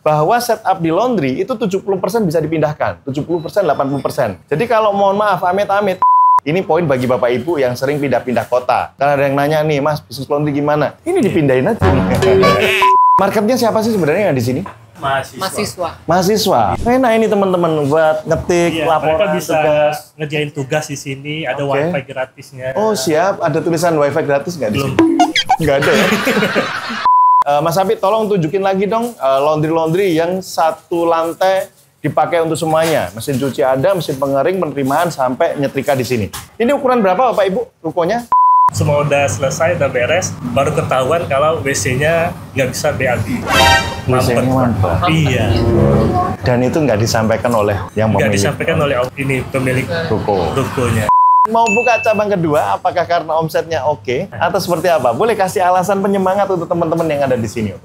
bahwa setup di laundry itu 70% bisa dipindahkan, 70%, 80%. Jadi kalau mohon maaf, amit-amit, ini poin bagi Bapak Ibu yang sering pindah-pindah kota. Karena ada yang nanya nih, Mas, bisnis laundry gimana? Ini dipindahin aja. Marketnya siapa sih sebenarnya yang di sini? Mahasiswa. Enak ini teman-teman buat ngetik, laporan, mereka bisa tugas. ngerjain tugas di sini, ada wifi gratisnya. Oh siap, ada tulisan wifi gratis nggak di sini? Nggak ada ya? Mas Apit, tolong tunjukin lagi dong laundry-laundry yang satu lantai dipakai untuk semuanya. Mesin cuci ada, mesin pengering, penerimaan, sampai nyetrika di sini. Ini ukuran berapa Bapak Ibu rukonya? Semua udah selesai, udah beres, baru ketahuan kalau WC-nya nggak bisa BAB. WC-nya mampet. Iya. Dan itu nggak disampaikan oleh yang Nggak pemilik disampaikan oleh ini pemilik rukonya. Mau buka cabang kedua, apakah karena omsetnya oke atau seperti apa? Boleh kasih alasan penyemangat untuk teman-teman yang ada di sini.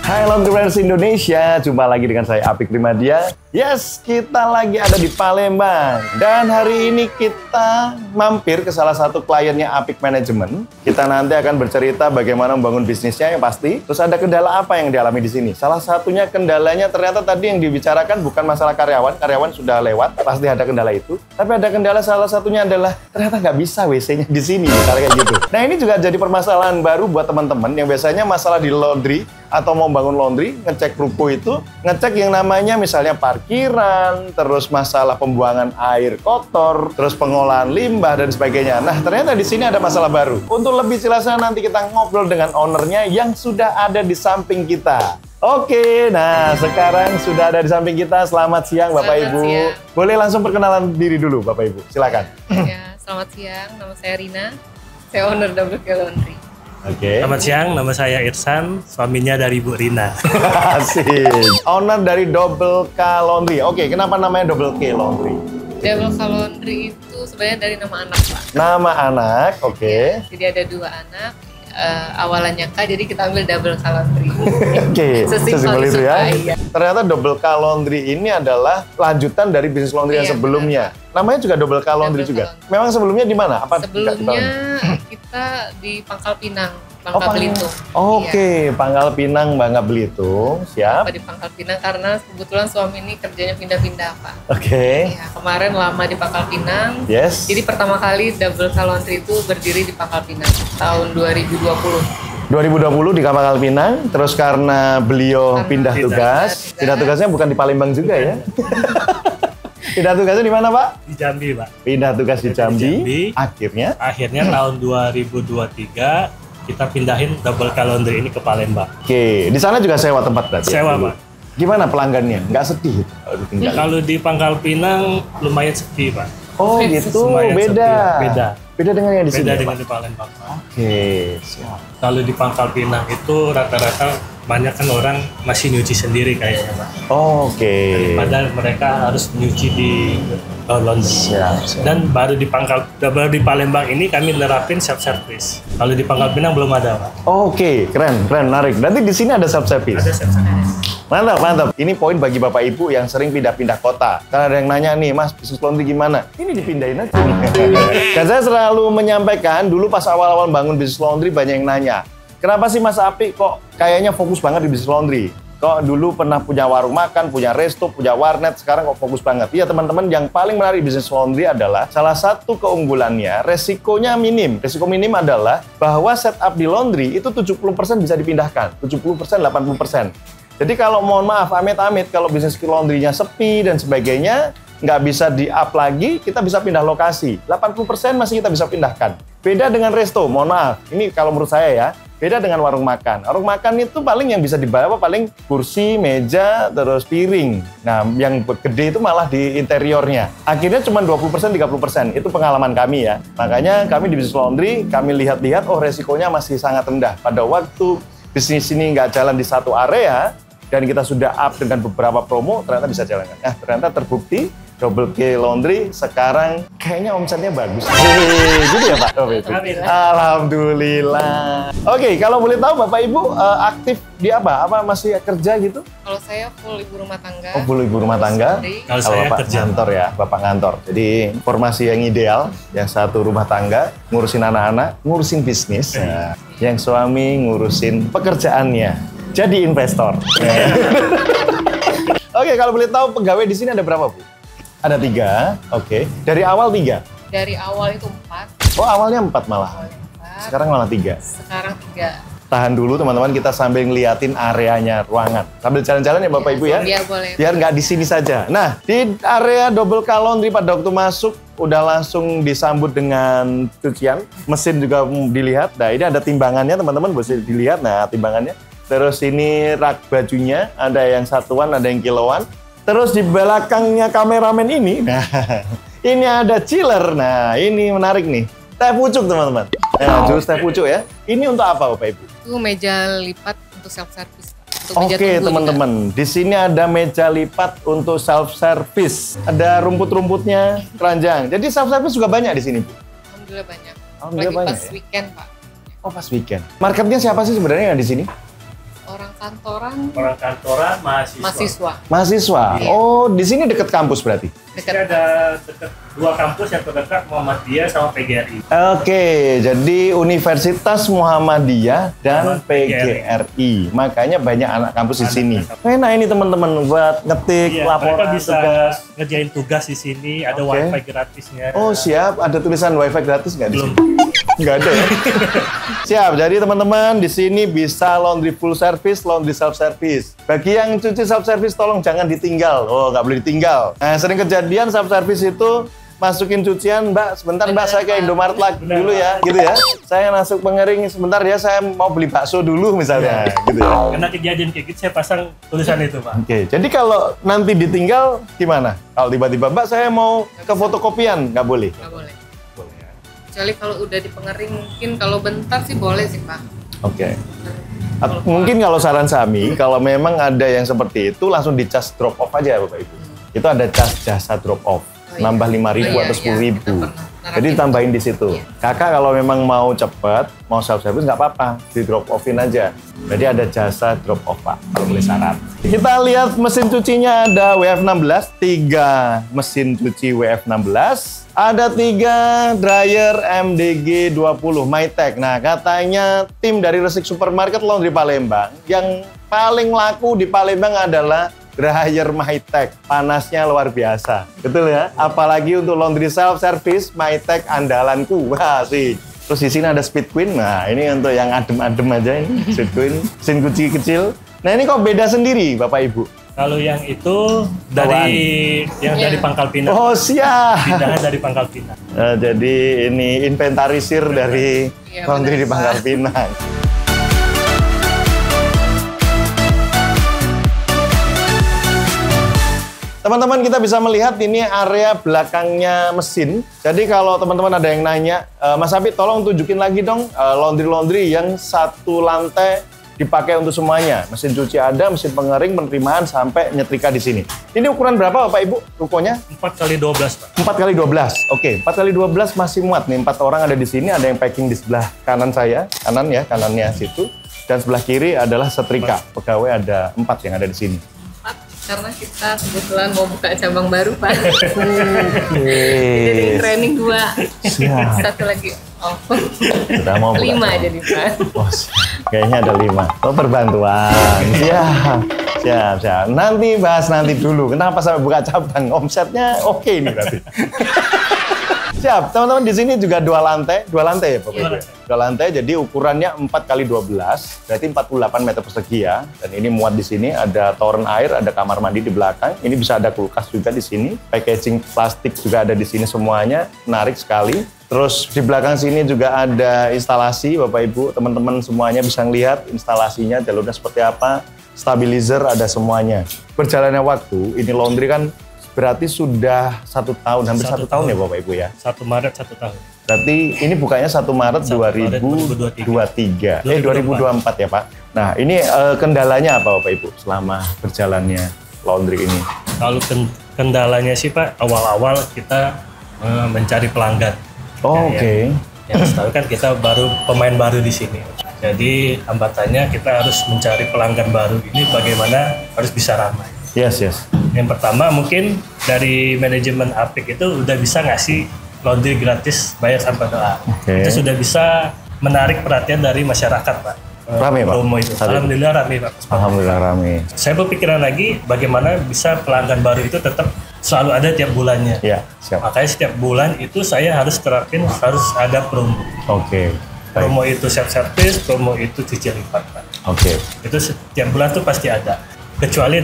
Hai Laundryers Indonesia, jumpa lagi dengan saya Apik Primadia. Yes, kita lagi ada di Palembang. Dan hari ini kita mampir ke salah satu kliennya Apik Management. Kita nanti akan bercerita bagaimana membangun bisnisnya yang pasti. Terus ada kendala apa yang dialami di sini. Salah satunya kendalanya ternyata tadi yang dibicarakan bukan masalah karyawan. Karyawan sudah lewat, pasti ada kendala itu. Tapi ada kendala salah satunya adalah ternyata nggak bisa WC-nya di sini, misalnya kayak gitu. Nah ini juga jadi permasalahan baru buat teman-teman yang biasanya masalah di laundry atau mau bangun laundry, ngecek ruko itu, ngecek yang namanya misalnya parkiran, terus masalah pembuangan air kotor, terus pengolahan limbah dan sebagainya. Nah, ternyata di sini ada masalah baru. Untuk lebih jelasnya nanti kita ngobrol dengan ownernya yang sudah ada di samping kita. Oke, nah sekarang sudah ada di samping kita. Selamat siang Bapak Ibu. Siang. Boleh langsung perkenalan diri dulu Bapak Ibu, silakan. Ya, selamat siang, nama saya Rina, saya owner Double K Laundry. Oke. Selamat siang, nama saya Irsan, suaminya dari Bu Rina. Asik. Owner dari Double K Laundry. Oke, kenapa namanya Double K Laundry? Double K Laundry itu sebenarnya dari nama anak, Pak. Nama anak, oke. Ya, jadi ada dua anak, awalannya K, jadi kita ambil Double K Laundry. Oke, sesimpel itu ya. Iya. Ternyata Double K Laundry ini adalah lanjutan dari bisnis laundry yang sebelumnya. Benar. Namanya juga Double K Laundry juga. Memang sebelumnya di mana? Sebelumnya kita di Pangkal Pinang, Bangka Belitung. Oke, Pangkal Pinang, Bangka Belitung. Siap. Di Pangkal Pinang karena kebetulan suami ini kerjanya pindah-pindah, Pak. Oke. Ya, kemarin lama di Pangkal Pinang. Yes. Jadi pertama kali Double K Laundry itu berdiri di Pangkal Pinang tahun 2020. 2020 di Pangkal Pinang, terus karena beliau pindah tugas. Pindah tugasnya bukan di Palembang juga ya? Pindah tugasnya di mana, Pak? Di Jambi, Pak. Pindah tugas di Jambi. Akhirnya tahun 2023 kita pindahin Double K Laundry ini ke Palembang. Oke, di sana juga sewa tempat berarti? Sewa, Pak. Gimana pelanggannya? Nggak sedih? Kalau di Pangkal Pinang lumayan sepi, Pak. Oh gitu, beda. Beda dengan yang di sini. Beda dengan di Palembang, Pak. Oke, siap. Kalau di Pangkal Pinang itu rata-rata banyak kan orang masih nyuci sendiri kayaknya, Pak. Oke. Padahal mereka harus nyuci di laundry. Siap. Dan baru di Palembang ini kami nerapin self service. Kalau di Pangkal Pinang belum ada, Pak. Oke, keren, menarik. Berarti di sini ada self service. Ada self service. Mantap. Ini poin bagi Bapak Ibu yang sering pindah-pindah kota. Karena ada yang nanya nih, Mas, bisnis laundry gimana? Ini dipindahin aja. Dan saya selalu menyampaikan, dulu pas awal-awal bangun bisnis laundry banyak yang nanya, kenapa sih Mas Apik kok kayaknya fokus banget di bisnis laundry? Kok dulu pernah punya warung makan, punya resto, punya warnet, sekarang kok fokus banget? Iya teman-teman, yang paling menarik di bisnis laundry adalah salah satu keunggulannya, resikonya minim. Resiko minim adalah bahwa setup di laundry itu 70% bisa dipindahkan, 70%, 80%. Jadi kalau mohon maaf, amit-amit, kalau bisnis laundry-nya sepi dan sebagainya, nggak bisa di-up lagi, kita bisa pindah lokasi. 80% masih kita bisa pindahkan. Beda dengan resto, mohon maaf. Ini kalau menurut saya ya, beda dengan warung makan. Warung makan itu paling yang bisa dibawa paling kursi, meja, terus piring. Nah, yang gede itu malah di interiornya. Akhirnya cuma 20%, 30%. Itu pengalaman kami ya. Makanya kami di bisnis laundry, kami lihat-lihat, oh resikonya masih sangat rendah. Pada waktu bisnis ini nggak jalan di satu area, dan kita sudah up dengan beberapa promo, ternyata bisa jalan. Nah, ternyata terbukti Double K Laundry sekarang kayaknya omsetnya bagus. Gitu ya Pak? Alhamdulillah. Oke, kalau boleh tahu Bapak Ibu aktif di apa? Apa masih kerja gitu? Kalau saya full ibu rumah tangga. Oh, full ibu rumah tangga. Kalau saya Bapak kerja. kantor ya, Bapak kantor. Jadi formasi yang ideal, yang satu rumah tangga, ngurusin anak-anak, ngurusin bisnis. Nah, yang suami ngurusin pekerjaannya. Jadi investor. Oke, kalau boleh tahu pegawai di sini ada berapa, Bu? Ada 3, oke. Dari awal 3? Dari awal itu 4. Oh, awalnya 4 malah. Awalnya 4. Sekarang malah 3. Sekarang 3. Tahan dulu teman-teman, kita sambil ngeliatin areanya ruangan. Sambil jalan-jalan ya Bapak Ibu ya? Iya, boleh. Biar nggak di sini saja. Nah, di area Double K Laundry pada waktu masuk, udah langsung disambut dengan cucian. Mesin juga dilihat. Nah, ini ada timbangannya teman-teman, bisa dilihat. Nah, timbangannya. Terus ini rak bajunya, ada yang satuan, ada yang kiloan. Terus di belakangnya kameramen ini, nah ini ada chiller. Nah ini menarik nih, teh pucuk teman-teman. Nah, jus teh pucuk ya. Ini untuk apa Bapak Ibu? Itu meja lipat untuk self service. Oke teman-teman, di sini ada meja lipat untuk self service. Ada rumput-rumputnya, keranjang. Jadi self service juga banyak di sini Bu. Alhamdulillah banyak. Alhamdulillah Lagi banyak pas ya? weekend Pak. Oh pas weekend. Marketnya siapa sih sebenarnya yang di sini? Orang kantoran, Orang kantoran, mahasiswa. mahasiswa. Mahasiswa. Iya. Oh di sini dekat kampus berarti? Di sini ada dekat 2 kampus yang terdekat, Muhammadiyah sama PGRI. Oke, jadi Universitas Muhammadiyah dan Sama PGRI. Makanya banyak anak kampus di Anak sini. kampus. Enak ini teman-teman buat ngetik, Iya, mereka laporan, bisa tugas. ngerjain tugas di sini, ada Oke. wifi gratisnya. Oh siap, ada tulisan wifi gratis nggak di Belum. sini? Nggak ada ya? Siap, jadi teman-teman di sini bisa laundry full service, laundry self service. Bagi yang cuci self service tolong jangan ditinggal. Oh nggak boleh ditinggal. Nah sering kejadian self service itu masukin cucian, Mbak, sebentar Mbak saya ke Indomaret lagi Benar, dulu ya, gitu ya. Saya masuk pengering sebentar ya, saya mau beli bakso dulu misalnya, gitu ya. Karena kejadian kayak gitu saya pasang tulisan itu, Pak. Oke, jadi kalau nanti ditinggal gimana? Kalau tiba-tiba Mbak saya mau ke fotokopian, nggak boleh? Nggak boleh. Boleh ya. Kecuali kalau udah di pengering mungkin kalau bentar sih boleh sih Pak. Oke. Mungkin kalau saran kami, kalau memang ada yang seperti itu langsung dicas drop off aja Bapak Ibu. Itu ada cas jasa drop off. Oh, iya. Nambah 5.000 Oh, iya, atau 10.000. iya. Kita pernah Jadi nerapin. tambahin di situ. Iya. Kakak kalau memang mau cepat, mau self service nggak apa-apa, di drop offin aja. Jadi ada jasa drop off Pak, kalau boleh syarat. Kita lihat mesin cucinya ada WF16, 3 mesin cuci WF16. Ada 3 dryer MDG 20 MyTech. Nah, katanya tim dari Resik Supermarket Laundry Palembang yang paling laku di Palembang adalah dryer MyTech. Panasnya luar biasa. Betul ya? Apalagi untuk laundry self service MyTech andalanku. Wah, sih. Terus di sini ada Speed Queen. Nah, ini untuk yang adem-adem aja ini. Speed Queen, mesin cuci kecil. Nah, ini kok beda sendiri Bapak Ibu? Kalau yang itu dari dari Pangkal Pinang. Oh, siap. Pindahan dari Pangkal Pinang. Jadi ini inventarisir dari Iya, laundry di benar, Pangkal Pak. Pinang. Teman-teman kita bisa melihat ini area belakangnya mesin. Jadi kalau teman-teman ada yang nanya, Mas Apit tolong tunjukin lagi dong laundry-laundry yang satu lantai dipakai untuk semuanya. Mesin cuci ada, mesin pengering, penerimaan, sampai nyetrika di sini. Ini ukuran berapa Bapak Ibu rukonya? 4x12, Pak. 4x12. Oke, 4x12 masih muat nih. 4 orang ada di sini, ada yang packing di sebelah kanan saya, kanan ya, kanannya situ. Dan sebelah kiri adalah setrika. Pegawai ada 4 yang ada di sini. Karena kita kebetulan mau buka cabang baru Pak. Oke. Jadi training 2. Siap. Satu lagi. Oh. Sudah mau buka 5 cabang. jadi Pak. Oh, kayaknya ada 5. Oh, perbantuan. Siap. Siap, siap. Nanti bahas nanti dulu. Kenapa sampai buka cabang? Omsetnya oke ini berarti. Siap, teman-teman di sini juga 2 lantai ya Bapak Ibu? 2 lantai, jadi ukurannya 4x12, berarti 48 meter persegi ya. Dan ini muat di sini, ada toren air, ada kamar mandi di belakang. Ini bisa ada kulkas juga di sini. Packaging plastik juga ada di sini semuanya, menarik sekali. Terus di belakang sini juga ada instalasi, Bapak Ibu, teman-teman semuanya bisa ngelihat instalasinya, jalurnya seperti apa, stabilizer ada semuanya. Berjalannya waktu, ini laundry kan berarti sudah 1 tahun, hampir 1 tahun ya Bapak Ibu ya? 1 Maret 1 tahun. Berarti ini bukanya 1 Maret 1 Maret 2023. 2024 ya Pak. Nah ini kendalanya apa Bapak Ibu selama berjalannya laundry ini? Kalau kendalanya sih Pak, awal-awal kita mencari pelanggan. Oh, oke. Yang tahu kan kita baru pemain baru di sini. Jadi hambatannya kita harus mencari pelanggan baru ini bagaimana harus bisa ramai. Yes, yes. Yang pertama mungkin dari manajemen Apik itu udah bisa ngasih laundry gratis bayar tanpa doa. Oke. Itu sudah bisa menarik perhatian dari masyarakat Pak. Rame Pak? Promo itu. Alhamdulillah rame Pak. Alhamdulillah rame. Saya berpikiran lagi bagaimana bisa pelanggan baru itu tetap selalu ada tiap bulannya. Ya, siap. Makanya setiap bulan itu saya harus terapin harus ada promo. Oke. Baik. Promo itu self service, promo itu cicil lipat Pak. Oke. Itu setiap bulan tuh pasti ada. Kecuali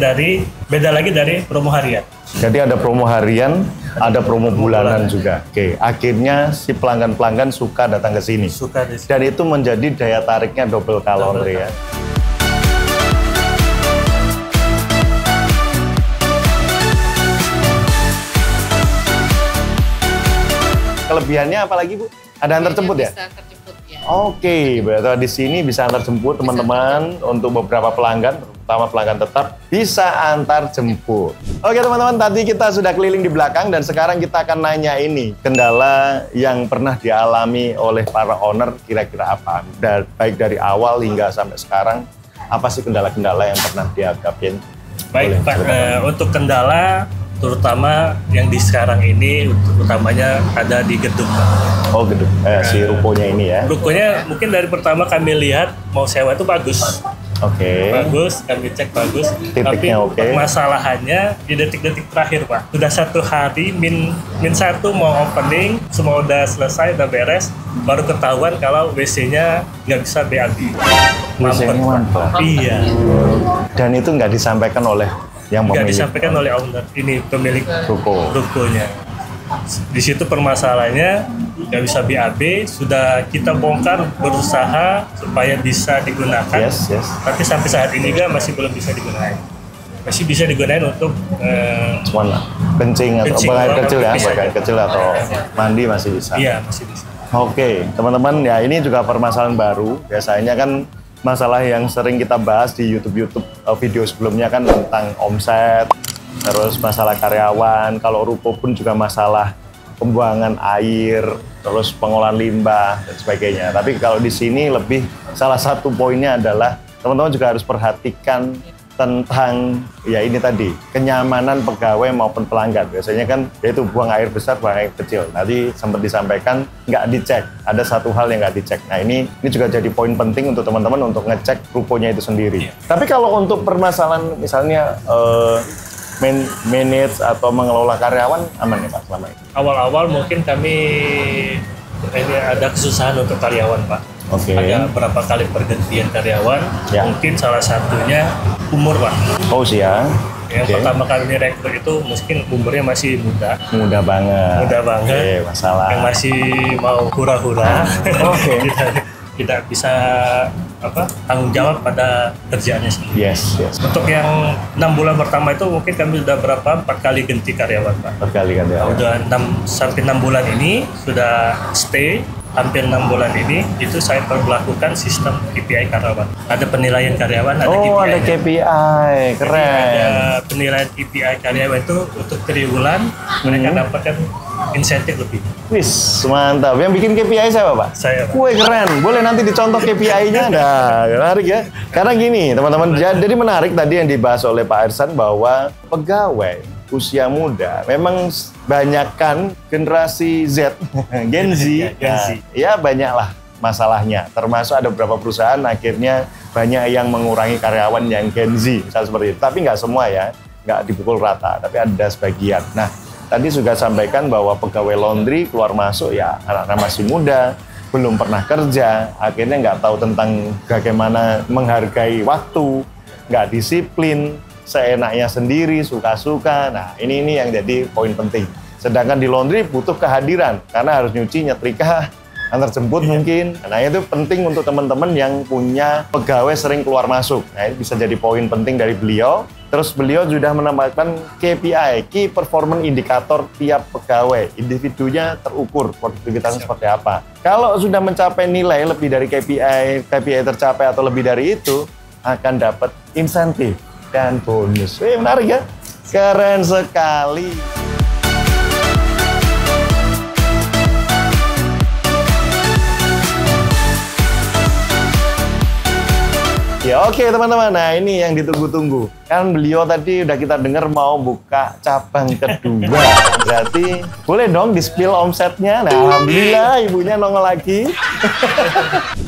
beda lagi dari promo harian. Jadi ada promo harian, ada promo bulanan juga. Oke, akhirnya si pelanggan-pelanggan suka datang ke sini. Suka di sini. Dan itu menjadi daya tariknya Double K Laundry ya. Kelebihannya apa lagi Bu? Ada antar jemput ya? Bisa terjemput ya. Oke, berarti di sini bisa antar jemput teman-teman untuk beberapa pelanggan, terutama pelanggan tetap bisa antar jemput. Oke teman-teman, tadi kita sudah keliling di belakang dan sekarang kita akan nanya ini kendala yang pernah dialami oleh para owner kira-kira apa? Baik dari awal hingga sampai sekarang, apa sih kendala-kendala yang pernah dihadapin? Baik Pak, untuk kendala terutama yang di sekarang ini utamanya ada di gedung Pak. Oh gedung, si rukonya ini ya? Rukonya mungkin dari pertama kami lihat mau sewa itu bagus. Oke. Bagus, kami cek bagus. Titiknya Tapi oke. permasalahannya di detik-detik terakhir Pak. Sudah 1 hari, min 1 mau opening, semua udah selesai, udah beres. Baru ketahuan kalau WC-nya nggak bisa BAB. WC-nya mampet. Iya. Dan itu nggak disampaikan oleh yang Nggak pemilik disampaikan oleh owner, ini pemilik ruko. rukonya. Di situ permasalahannya nggak bisa BAB, sudah kita bongkar berusaha supaya bisa digunakan. Yes, yes. Tapi sampai saat ini juga masih belum bisa digunakan. Masih bisa digunakan untuk Cuman lah, kencing atau Kencing, buang air orang kecil ya, bisa. buang air kecil atau mandi masih bisa. iya masih bisa. Oke, teman-teman ya ini juga permasalahan baru. Biasanya kan masalah yang sering kita bahas di YouTube video sebelumnya kan tentang omset, terus masalah karyawan, kalau ruko pun juga masalah pembuangan air, terus pengolahan limbah dan sebagainya. Tapi kalau di sini lebih salah satu poinnya adalah teman-teman juga harus perhatikan tentang ya ini tadi kenyamanan pegawai maupun pelanggan. Biasanya kan yaitu buang air besar, buang air kecil. Tadi sempat disampaikan nggak dicek. Ada satu hal yang nggak dicek. Nah ini juga jadi poin penting untuk teman-teman untuk ngecek rukonya itu sendiri. Tapi kalau untuk permasalahan misalnya manage atau mengelola karyawan aman ya Pak selama ini? Awal-awal mungkin kami ini ada kesusahan untuk karyawan Pak. Oke. Ada berapa kali pergantian karyawan. Ya. Mungkin salah satunya umur Pak. Oh ya. Yang Oke. pertama kali direkrut itu mungkin umurnya masih muda. Mudah banget. Mudah banget. Oke, masalah. Yang masih mau hura-hura. Oke. tidak bisa tanggung jawab pada kerjaannya sendiri. Yes. Untuk yang 6 bulan pertama itu mungkin kami sudah 4 kali ganti karyawan Pak. Berkali kan ya. Udah 6 bulan ini sudah stay. Hampir 6 bulan ini itu saya berlakukan sistem KPI karyawan. Ada penilaian karyawan, ada KPI. Oh, ada KPI. Keren. Ada penilaian KPI karyawan itu untuk triwulan mereka dapatkan insentif lebih. Wis, mantap. Yang bikin KPI siapa, Pak? Saya Pak. Wih, keren. Boleh nanti dicontoh KPI-nya. Nah, menarik ya. Karena gini, teman-teman. Jadi menarik tadi yang dibahas oleh Pak Ersan bahwa pegawai usia muda memang banyakkan generasi Z, Gen Z. Gen Z. Ya banyaklah masalahnya. Termasuk ada beberapa perusahaan akhirnya banyak yang mengurangi karyawan yang Gen Z, misalnya seperti itu. Tapi nggak semua ya, nggak dipukul rata. Tapi ada sebagian. Nah, tadi juga sampaikan bahwa pegawai laundry keluar masuk ya anak-anak masih muda, belum pernah kerja, akhirnya nggak tahu tentang bagaimana menghargai waktu, nggak disiplin, seenaknya sendiri, suka-suka. Nah, ini yang jadi poin penting. Sedangkan di laundry butuh kehadiran, karena harus nyuci, nyetrika, antar jemput mungkin. Nah, itu penting untuk teman-teman yang punya pegawai sering keluar masuk. Nah, ini bisa jadi poin penting dari beliau. Terus beliau sudah menambahkan KPI, Key Performance Indicator tiap pegawai. Individunya terukur, produktivitasnya seperti apa. Kalau sudah mencapai nilai lebih dari KPI tercapai atau lebih dari itu, akan dapat insentif dan bonus. Menarik ya? Keren sekali. Ya oke teman-teman, nah ini yang ditunggu-tunggu. Kan beliau tadi udah kita dengar mau buka cabang kedua. Berarti boleh dong di-spill omsetnya. Nah alhamdulillah ibunya nongol lagi.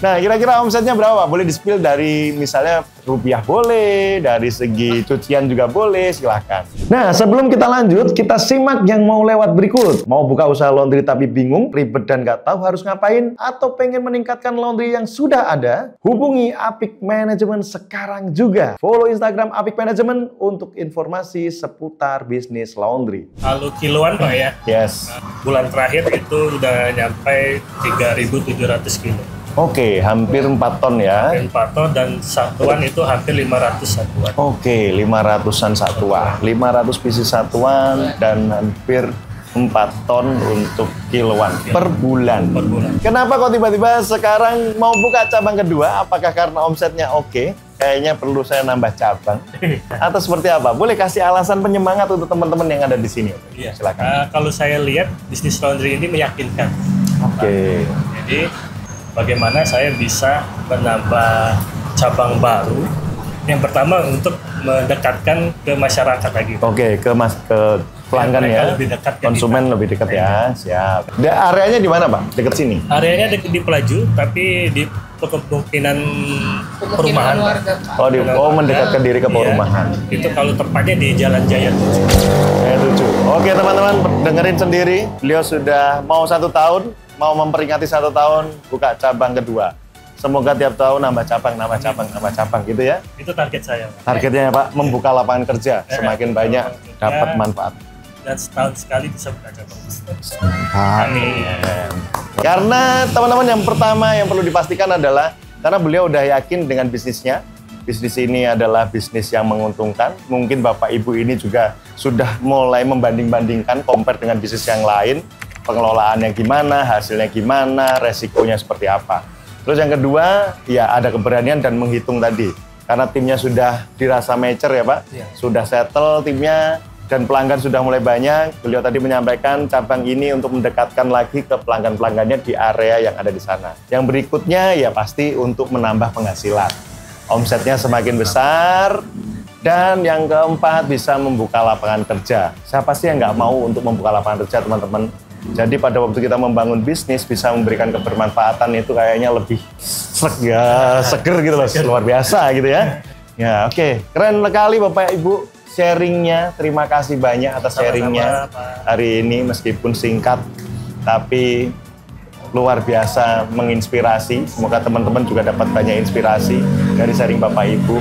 Nah kira-kira omsetnya berapa? Boleh di-spill dari misalnya rupiah boleh, dari segi cucian juga boleh, silahkan. Nah sebelum kita lanjut, kita simak yang mau lewat berikut. Mau buka usaha laundry tapi bingung, ribet dan nggak tahu harus ngapain, atau pengen meningkatkan laundry yang sudah ada? Hubungi Apik Management sekarang juga. Follow Instagram Apik Management untuk informasi seputar bisnis laundry. Kalau kiloan Pak ya? Yes. Bulan terakhir itu udah nyampe 3.700 kilo. Oke, hampir 4 ton ya. 4 ton dan satuan itu hampir 500 satuan. Oke, 500-an satuan. 500 pieces satuan dan hampir 4 ton untuk kiloan per bulan. Per bulan. Kenapa kok tiba-tiba sekarang mau buka cabang kedua? Apakah karena omsetnya oke? Kayaknya perlu saya nambah cabang. Atau seperti apa? Boleh kasih alasan penyemangat untuk teman-teman yang ada di sini? Iya. Silakan. Kalau saya lihat bisnis laundry ini meyakinkan. Oke. Jadi bagaimana saya bisa menambah cabang baru? Yang pertama untuk mendekatkan ke masyarakat lagi. Oke, ke pelanggan Mereka ya, lebih dekat ke konsumen kita. lebih dekat ya, siap. Areanya di mana Pak? Dekat sini? Areanya di Pelaju, tapi di kemungkinan perumahan. warga. Mendekatkan diri ke Iya. perumahan. Itu kalau tepatnya di Jalan Jaya 7. Saya lucu. Oke teman-teman, dengerin sendiri. Beliau sudah mau 1 tahun, mau memperingati 1 tahun, buka cabang kedua. Semoga tiap tahun nambah cabang gitu ya. Itu target saya, Pak. Targetnya ya Pak, membuka lapangan kerja. Semakin banyak dapat manfaat. Dan setahun sekali bisa buka cabang. Amin. Karena teman-teman yang pertama yang perlu dipastikan adalah karena beliau udah yakin dengan bisnisnya. Bisnis ini adalah bisnis yang menguntungkan. Mungkin Bapak Ibu ini juga sudah mulai membanding-bandingkan, compare dengan bisnis yang lain. Pengelolaannya gimana, hasilnya gimana, resikonya seperti apa. Terus yang kedua, ya ada keberanian dan menghitung tadi. Karena timnya sudah dirasa mature ya Pak. Iya. Sudah settle timnya. Dan pelanggan sudah mulai banyak, beliau tadi menyampaikan cabang ini untuk mendekatkan lagi ke pelanggan-pelanggannya di area yang ada di sana. Yang berikutnya ya pasti untuk menambah penghasilan. Omsetnya semakin besar, dan yang keempat bisa membuka lapangan kerja. Siapa sih yang nggak mau untuk membuka lapangan kerja teman-teman? Jadi pada waktu kita membangun bisnis bisa memberikan kebermanfaatan itu kayaknya lebih seger gitu loh, luar biasa gitu ya. Ya oke, keren sekali Bapak Ibu. Sharingnya, terima kasih banyak atas sharingnya hari ini meskipun singkat tapi luar biasa menginspirasi. Semoga teman-teman juga dapat banyak inspirasi dari sharing Bapak Ibu.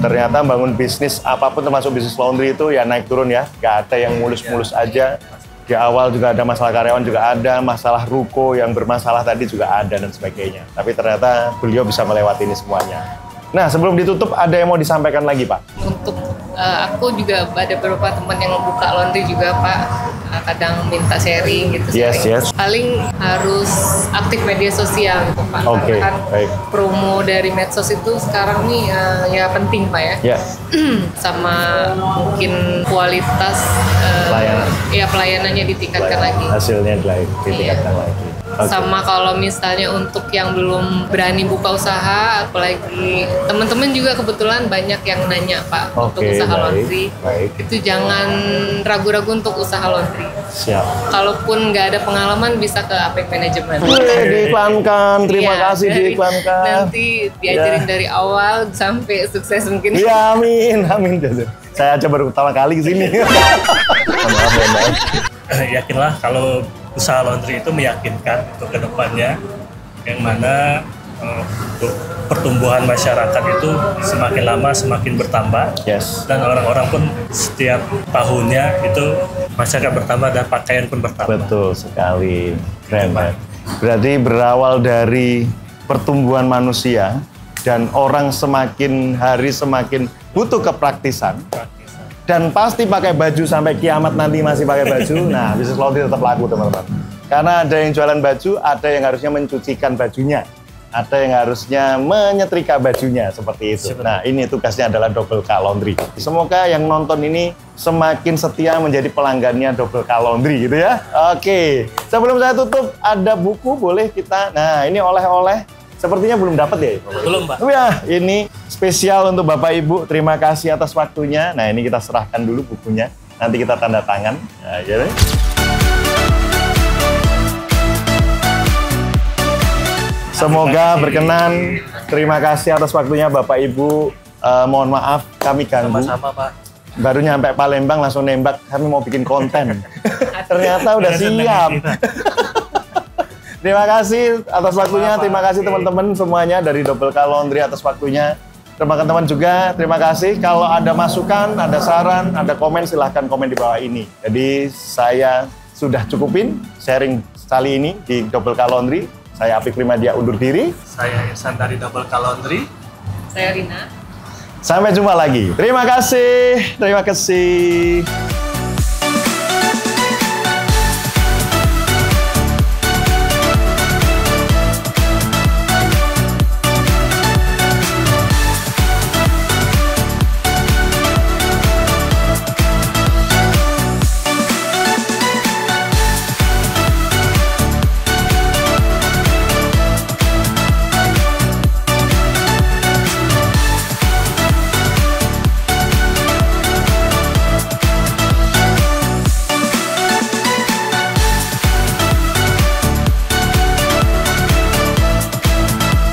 Ternyata bangun bisnis apapun termasuk bisnis laundry itu ya naik turun ya, gak ada yang mulus-mulus aja. Di awal juga ada masalah karyawan juga ada, masalah ruko yang bermasalah tadi juga ada dan sebagainya. Tapi ternyata beliau bisa melewati ini semuanya. Nah sebelum ditutup ada yang mau disampaikan lagi Pak? Untuk aku juga ada beberapa teman yang buka laundry juga Pak, kadang minta sharing gitu. Yes, sharing. yes. Paling harus aktif media sosial gitu Pak. Oke, Karena kan baik. promo dari medsos itu sekarang nih ya penting Pak ya. Ya, Sama mungkin kualitas Pelayanan. ya pelayanannya ditingkatkan lagi. hasilnya ditingkatkan Iya. lagi. Oke. Sama kalau misalnya untuk yang belum berani buka usaha, apalagi teman-teman juga kebetulan banyak yang nanya Pak untuk Oke, usaha baik, laundry. baik. Itu jangan ragu-ragu untuk usaha laundry. Siap. Kalaupun nggak ada pengalaman bisa ke Apik Management. Diiklankan, terima Iya, kasih diiklankan. Nanti diajarin Ya. dari awal sampai sukses mungkin. Iya, amin, amin. Saya aja baru pertama kali ke sini. Maaf. Yakinlah kalau usaha laundry itu meyakinkan untuk kedepannya, yang mana untuk pertumbuhan masyarakat itu semakin lama semakin bertambah. Yes. Dan orang-orang pun setiap tahunnya itu masyarakat bertambah dan pakaian pun bertambah. Betul sekali. Keren, Pak. Berarti berawal dari pertumbuhan manusia dan orang semakin hari semakin butuh kepraktisan. Dan pasti pakai baju sampai kiamat nanti masih pakai baju. Nah, bisnis laundry tetap laku teman-teman. Karena ada yang jualan baju, ada yang harusnya mencucikan bajunya. ada yang harusnya menyetrika bajunya seperti itu. Nah, ini tugasnya adalah Double K Laundry. Semoga yang nonton ini semakin setia menjadi pelanggannya Double K Laundry gitu ya. Oke, sebelum saya tutup ada buku boleh kita. Nah, ini oleh-oleh sepertinya belum dapat ya? Belum, Pak. Ya, ini spesial untuk Bapak Ibu. Terima kasih atas waktunya. Nah, ini kita serahkan dulu bukunya. Nanti kita tanda tangan. Nah, ya. Semoga berkenan. Terima kasih atas waktunya Bapak Ibu. Mohon maaf kami ganggu. Sama-sama, Pak. Baru nyampe Palembang langsung nembak. Kami mau bikin konten. Ternyata udah siap. Terima kasih atas waktunya. Terima kasih teman-teman semuanya dari Double K Laundry atas waktunya. Teman-teman juga terima kasih. Kalau ada masukan, ada saran, ada komen silahkan komen di bawah ini. Jadi saya sudah cukupin sharing kali ini di Double K Laundry. Saya Apik Primadia undur diri. Saya Irsan dari Double K Laundry. Saya Rina. Sampai jumpa lagi. Terima kasih. Terima kasih.